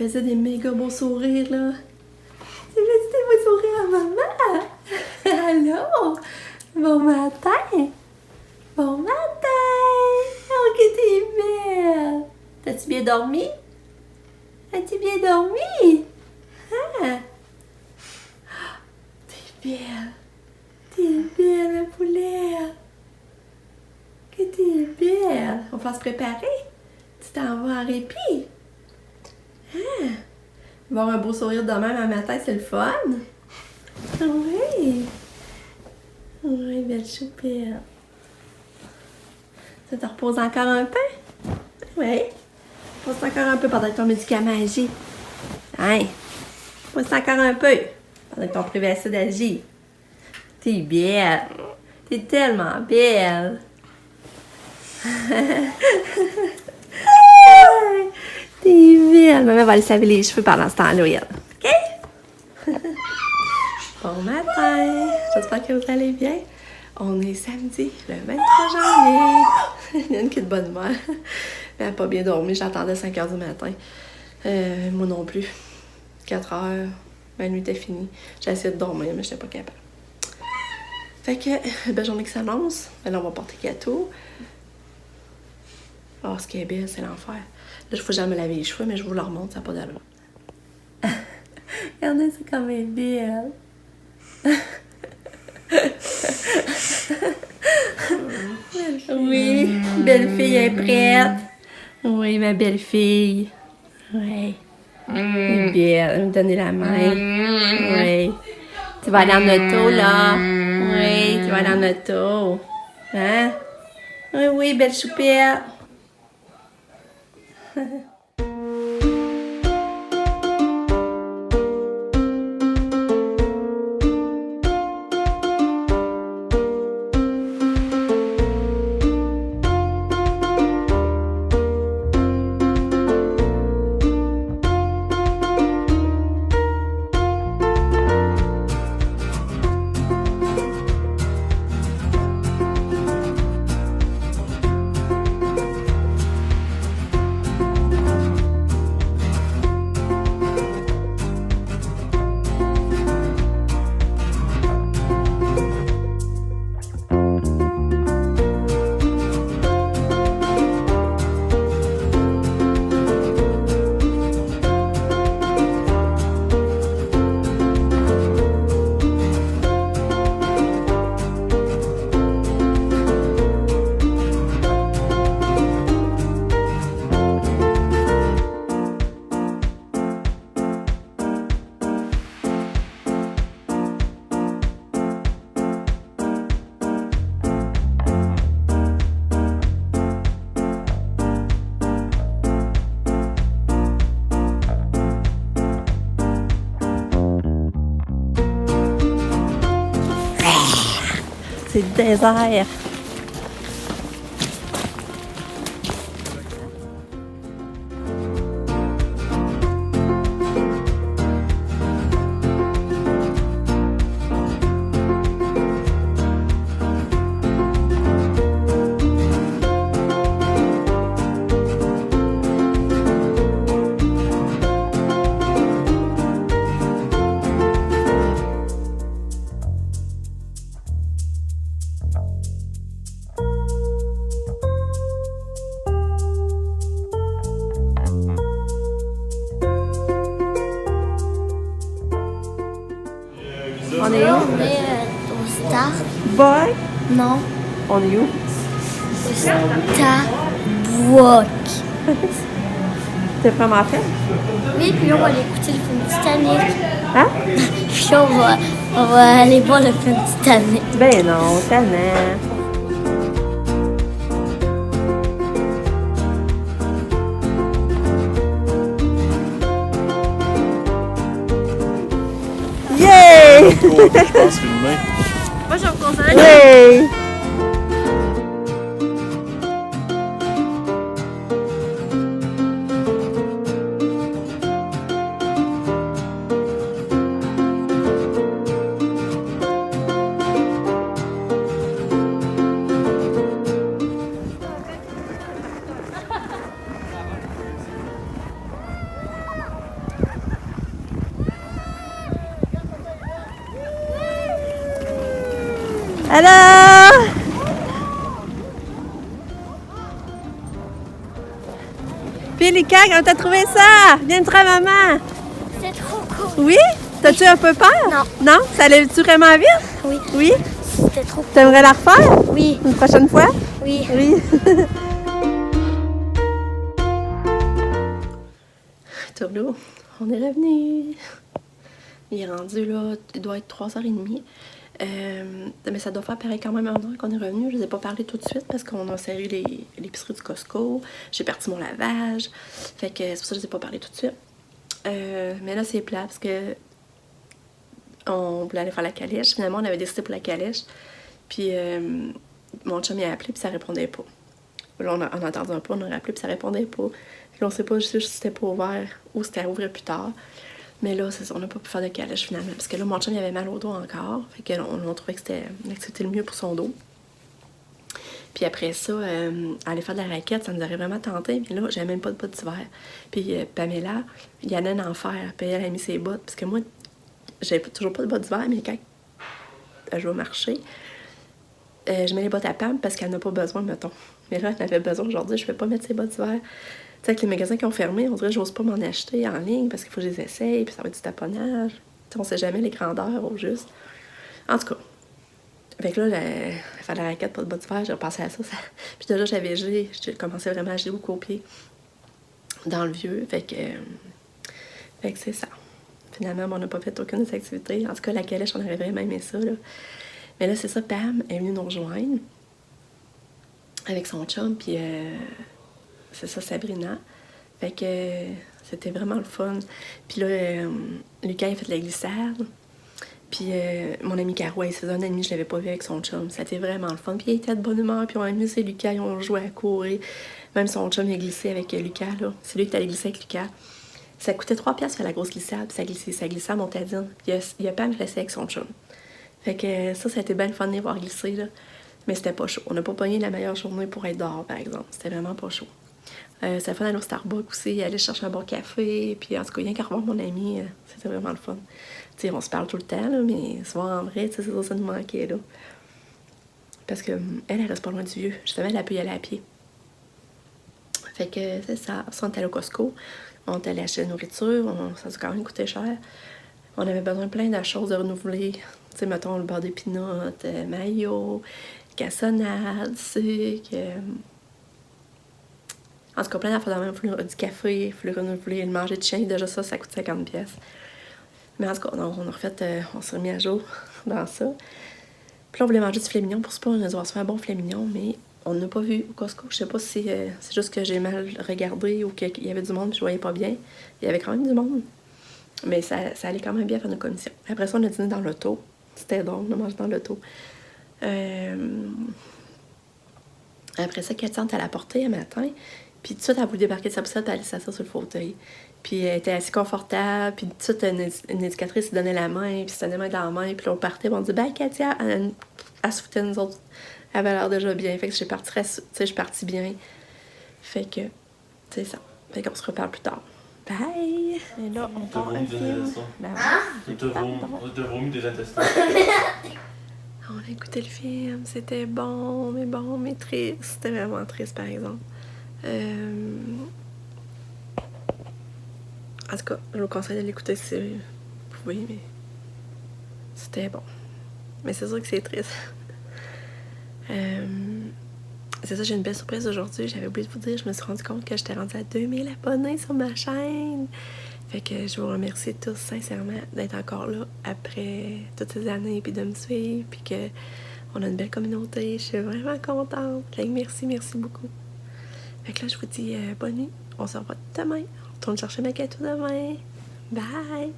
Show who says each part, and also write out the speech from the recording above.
Speaker 1: faisais des méga beaux sourires, là. Tu faisais des beaux sourires à maman. Allô? Bon matin. Bon matin. Oh, que t'es belle. T'as-tu bien dormi? As-tu bien dormi? Hein? T'es belle. T'es belle, ma poulette. Que t'es belle. On va se préparer. Tu t'en vas en répit. Hein? Avoir un beau sourire de même un matin, c'est le fun. Oui. Oui, belle choupette. Ça te repose encore un peu? Oui. Repose encore un peu pendant que ton médicament agit. Hein? Repose encore un peu pendant que ton Privacid agit. T'es belle. T'es tellement belle. T'es belle. Maman va aller se laver les cheveux pendant ce temps-là, elle. OK? Bon matin. J'espère que vous allez bien. On est samedi, le 23 janvier. Il y a une qui est de bonne humeur. Elle n'a pas bien dormi. J'attendais 5 h du matin. Moi non plus. 4 h. Ma nuit était finie. J'ai essayé de dormir, mais je n'étais pas capable. Fait que, belle journée qui s'annonce. Là, on va porter gâteau. Oh, ce qui est belle, c'est l'enfer. Là, il faut jamais laver les cheveux, mais je vous le remonte, ça n'a pas d'allure. Regardez, c'est comme elle est belle. Oui, belle fille est prête. Oui, ma belle fille. Oui. Elle est belle. Elle me donner la main. Oui. Tu vas aller en auto, là. Oui, tu vas aller en auto. Hein? Oui, oui, belle choupette. C'est le désert. On est où?
Speaker 2: On est au Starbucks.
Speaker 1: Boy?
Speaker 2: Non,
Speaker 1: On est où?
Speaker 2: au Starbucks.
Speaker 1: T'es vraiment fait?
Speaker 2: Oui, puis là, on va aller écouter le film Titanic.
Speaker 1: Hein?
Speaker 2: Puis là, on va aller voir le film Titanic.
Speaker 1: Ben non, tellement. Yay!
Speaker 3: Je pense filmer.
Speaker 2: Moi, je me considère
Speaker 1: Yay! Allô? Puis Lucas, comment t'as trouvé ça? Viens me dire à maman.
Speaker 2: C'est trop cool.
Speaker 1: Oui? T'as-tu un peu peur?
Speaker 2: Non.
Speaker 1: Non? Ça allait-tu vraiment vite?
Speaker 2: Oui.
Speaker 1: Oui?
Speaker 2: C'était trop cool.
Speaker 1: T'aimerais la refaire?
Speaker 2: Oui.
Speaker 1: Une prochaine fois?
Speaker 2: Oui.
Speaker 1: Oui. Tourlou, on est revenu. Il est rendu là, il doit être 3h30. Mais ça doit faire pareil quand même un an qu'on est revenu. Je ne vous ai pas parlé tout de suite parce qu'on a serré l'épicerie du Costco. J'ai parti mon lavage. Fait que c'est pour ça que je ne vous ai pas parlé tout de suite. Mais là, c'est plat parce que on voulait aller faire la calèche. Finalement, on avait décidé pour la calèche. Puis mon chum il a appelé puis ça répondait pas. Là, on a entendu un peu, on a rappelé puis ça répondait pas. Puis là, on sait pas juste si c'était pas ouvert ou c'était ouvert plus tard. Mais là, c'est ça, on n'a pas pu faire de calèche finalement. Parce que là, mon chum il avait mal au dos encore. Fait qu'on trouvait que c'était l'activité le mieux pour son dos. Puis après ça, aller faire de la raquette, ça nous aurait vraiment tenté. Mais là, j'avais même pas de bottes d'hiver. Puis Pamela, il y en a un enfer. Puis elle a mis ses bottes. Parce que moi, j'avais toujours pas de bottes d'hiver, mais quand je vais marcher, je mets les bottes à Pam parce qu'elle n'a pas besoin, mettons. Mais là, elle avait besoin aujourd'hui, je ne peux pas mettre ses bottes d'hiver. Tu sais, avec les magasins qui ont fermé, on dirait que j'ose pas m'en acheter en ligne parce qu'il faut que je les essaye, puis ça va être du taponnage. Tu sais, on sait jamais les grandeurs au juste. En tout cas. Fait que là, faire de la raquette, pas de bottes d'hiver, j'ai repensé à ça. Puis déjà, j'ai commencé vraiment à geler beaucoup au pied dans le vieux. Fait que c'est ça. Finalement, on n'a pas fait aucune des activités. En tout cas, la calèche, on aurait vraiment aimé ça, là. Mais là, c'est ça, Pam est venue nous rejoindre avec son chum, puis c'est ça, Sabrina. Fait que c'était vraiment le fun. Puis là, Lucas, il a fait de la glissade. Puis mon ami Caro, il se faisait un an et demi, je l'avais pas vu avec son chum. C'était vraiment le fun. Puis il était de bonne humeur, puis on a amusé Lucas, ils ont joué à courir. Même son chum, il a glissé avec Lucas, là. C'est lui qui allait glisser avec Lucas. Ça coûtait 3$ faire la grosse glissade, puis ça glissait à Montadine. Puis il a pas à me laisser avec son chum. Fait que ça a été bien le fun de les voir glisser, là. Mais c'était pas chaud. On n'a pas pogné la meilleure journée pour être dehors, par exemple. C'était vraiment pas chaud. C'était fun d'aller au Starbucks aussi, aller chercher un bon café. Puis en tout cas, rien qu'à revoir mon ami, c'était vraiment le fun. Tu sais, on se parle tout le temps, là, mais souvent en vrai, c'est ça, ça nous manquait, là. Parce que elle reste pas loin du vieux. Justement, elle a pu y aller à pied. Fait que c'est ça. On est allé au Costco. On est allé acheter de la nourriture. Ça a quand même coûté cher. On avait besoin de plein de choses de renouveler. Tu sais, mettons, le beurre d'épinot, maillot, cassonade, sucre. En tout cas, plein d'affaires de même. Du café, il fallait renouveler. Le manger de chien, déjà ça coûte 50$. Mais en tout cas, on a refait, on s'est remis à jour dans ça. Puis là, on voulait manger du filet mignon. Pour ce pas, on a dû se faire un bon filet mignon, mais on n'a pas vu au Costco. Je sais pas si c'est juste que j'ai mal regardé ou qu'il y avait du monde et je voyais pas bien. Il y avait quand même du monde. Mais ça allait quand même bien faire nos commissions. Après ça, on a dîné dans l'auto. C'était drôle, on a mangé dans l'auto. Après ça, Cathy est allée à la portée un matin. Puis tout de suite, elle a voulu débarquer de sa poussette et aller s'asseoir sur le fauteuil. Puis elle était assez confortable. Puis tout de suite, une éducatrice lui donnait la main. Puis se tenait main dans la main. Puis là, on partait. Puis on dit, ben, Katia, elle se foutait de nous autres. Elle avait l'air déjà bien. Fait que je suis partie bien. Fait que, c'est ça. Fait qu'on se reparle plus tard. Bye! Et là, on part un film. Ben,
Speaker 3: On te vomit des intestins.
Speaker 1: On a écouté le film. C'était bon, mais triste. C'était vraiment triste, par exemple. En tout cas, je vous conseille de l'écouter si vous pouvez, mais c'était bon. Mais c'est sûr que c'est triste. C'est ça, j'ai une belle surprise aujourd'hui. J'avais oublié de vous dire, je me suis rendu compte que j'étais rendue à 2000 abonnés sur ma chaîne. Fait que je vous remercie tous sincèrement d'être encore là après toutes ces années, puis de me suivre, puis qu'on a une belle communauté. Je suis vraiment contente. Merci beaucoup. Fait que là, je vous dis bonne nuit. On se revoit demain. On retourne chercher ma gâteau demain. Bye!